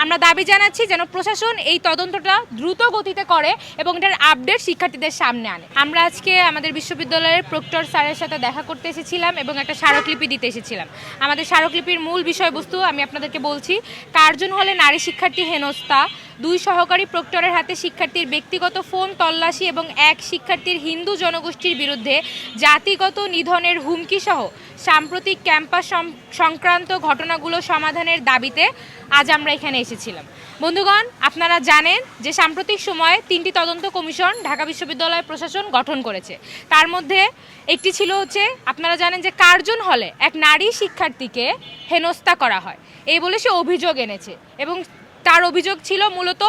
আমরা দাবি জানাচ্ছি যেন প্রশাসন এই তদন্তটা দ্রুত গতিতে করে এবং এটার আপডেট শিক্ষার্থীদের সামনে আনে। আমরা আজকে আমাদের বিশ্ববিদ্যালয়ের প্রক্টর স্যারের সাথে দেখা করতে এসেছিলাম এবং একটা স্মারকলিপি দিতে এসেছিলাম। আমাদের স্মারকলিপির মূল বিষয়বস্তু আমি আপনাদেরকে বলছি। কার্জন হলে নারী শিক্ষার্থী হেনস্থা, 2 সহকারী প্রক্টরের হাতে শিক্ষার্থীর ব্যক্তিগত ফোন তল্লাশি এবং 1 শিক্ষার্থীর হিন্দু জনগোষ্ঠীর বিরুদ্ধে জাতিগত নিধনের হুমকি সহ সাম্প্রতিক ক্যাম্পাস সংক্রান্ত ঘটনাগুলো সমাধানের দাবিতে আজ আমরা এখানে এসেছিলাম। বন্ধুগণ, আপনারা জানেন যে সাম্প্রতিক সময়ে 3টি তদন্ত কমিশন ঢাকা বিশ্ববিদ্যালয় প্রশাসন গঠন করেছে। তার মধ্যে একটি ছিল আপনারা জানেন যে কার্জন হলে এক নারী শিক্ষার্থীকে হেনস্থা করা হয় এই বলে সে অভিযোগ এনেছে এবং তার অভিযোগ ছিল মূলত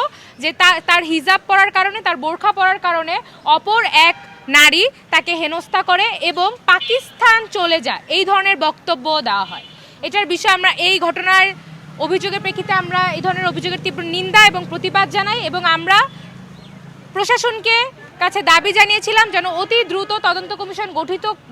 যে তার হিজাব পরার কারণে, তার বোরখা পরার কারণে অপর এক নারী তাকে হেনস্থা করে এবং পাকিস্তান চলে যায়, এই ধরনের বক্তব্য দেওয়া হয়। এটার বিষয়ে আমরা এই ঘটনার অভিযোগের প্রেক্ষিতে আমরা এই ধরনের অভিযোগের তীব্র নিন্দা এবং প্রতিবাদ জানাই এবং আমরা প্রশাসনকে কাছে দাবি জানিয়েছিলাম যেন অতি দ্রুত তদন্ত কমিশন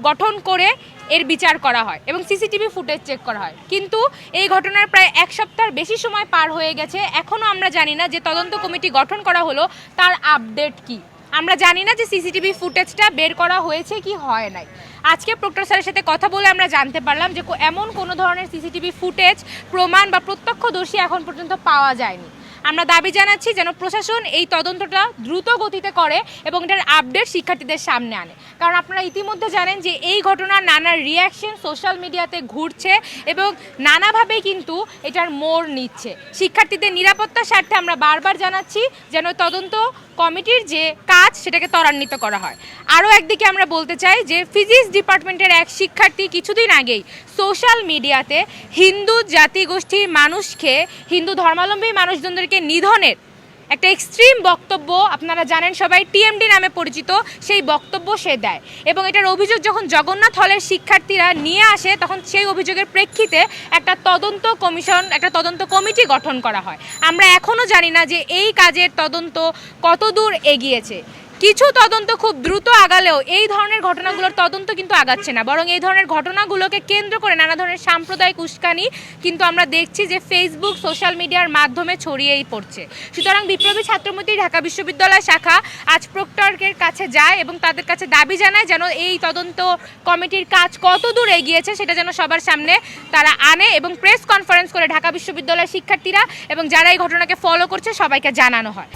গঠন করে এর বিচার করা হয় এবং সিসিটিভি ফুটেজ চেক করা হয়। কিন্তু এই ঘটনার প্রায় 1 সপ্তাহের বেশি সময় পার হয়ে গেছে, এখনও আমরা জানি না যে তদন্ত কমিটি গঠন করা হলো তার আপডেট কি। আমরা জানি না যে সিসিটিভি ফুটেজটা বের করা হয়েছে কি হয় নাই। আজকে প্রক্টর স্যারের সাথে কথা বলে আমরা জানতে পারলাম যে এমন কোনো ধরনের সিসিটিভি ফুটেজ, প্রমাণ বা প্রত্যক্ষদর্শী এখন পর্যন্ত পাওয়া যায়নি। আমরা দাবি জানাচ্ছি যেন প্রশাসন এই তদন্তটা দ্রুত গতিতে করে এবং এটার আপডেট শিক্ষার্থীদের সামনে আনে। কারণ আপনারা ইতিমধ্যে জানেন যে এই ঘটনার নানা রিয়াকশন সোশ্যাল মিডিয়াতে ঘুরছে এবং নানাভাবেই কিন্তু এটার মোড় নিচ্ছে। শিক্ষার্থীদের নিরাপত্তার স্বার্থে আমরা বারবার জানাচ্ছি যেন তদন্ত কমিটির যে কাজ সেটাকে ত্বরান্বিত করা হয়। আরও একদিকে আমরা বলতে চাই যে ফিজিক্স ডিপার্টমেন্টের এক শিক্ষার্থী কিছুদিন আগেই সোশ্যাল মিডিয়াতে হিন্দু জাতিগোষ্ঠীর মানুষকে, হিন্দু ধর্মাবলম্বী মানুষজনদেরকে নিধনের একটা এক্সট্রিম বক্তব্য, আপনারা জানেন সবাই টিএমডি নামে পরিচিত, সেই বক্তব্য সে দেয় এবং এটার অভিযোগ যখন জগন্নাথ হলের শিক্ষার্থীরা নিয়ে আসে তখন সেই অভিযোগের প্রেক্ষিতে একটা তদন্ত কমিটি গঠন করা হয়। আমরা এখনও জানি না যে এই কাজের তদন্ত কতদূর এগিয়েছে। কিছু তদন্ত খুব দ্রুত আগালেও এই ধরনের ঘটনাগুলোর তদন্ত কিন্তু আগাচ্ছে না, বরং এই ধরনের ঘটনাগুলোকে কেন্দ্র করে নানা ধরনের সাম্প্রদায়িক উস্কানি কিন্তু আমরা দেখছি যে ফেসবুক, সোশ্যাল মিডিয়ার মাধ্যমে ছড়িয়েই পড়ছে। সুতরাং বিপ্লবী ছাত্রমৈত্রী ঢাকা বিশ্ববিদ্যালয় শাখা আজ প্রক্টরের কাছে যায় এবং তাদের কাছে দাবি জানায় যেন এই তদন্ত কমিটির কাজ কতদূর এগিয়েছে সেটা যেন সবার সামনে তারা আনে এবং প্রেস কনফারেন্স করে ঢাকা বিশ্ববিদ্যালয়ের শিক্ষার্থীরা এবং যারা এই ঘটনাকে ফলো করছে সবাইকে জানানো হয়।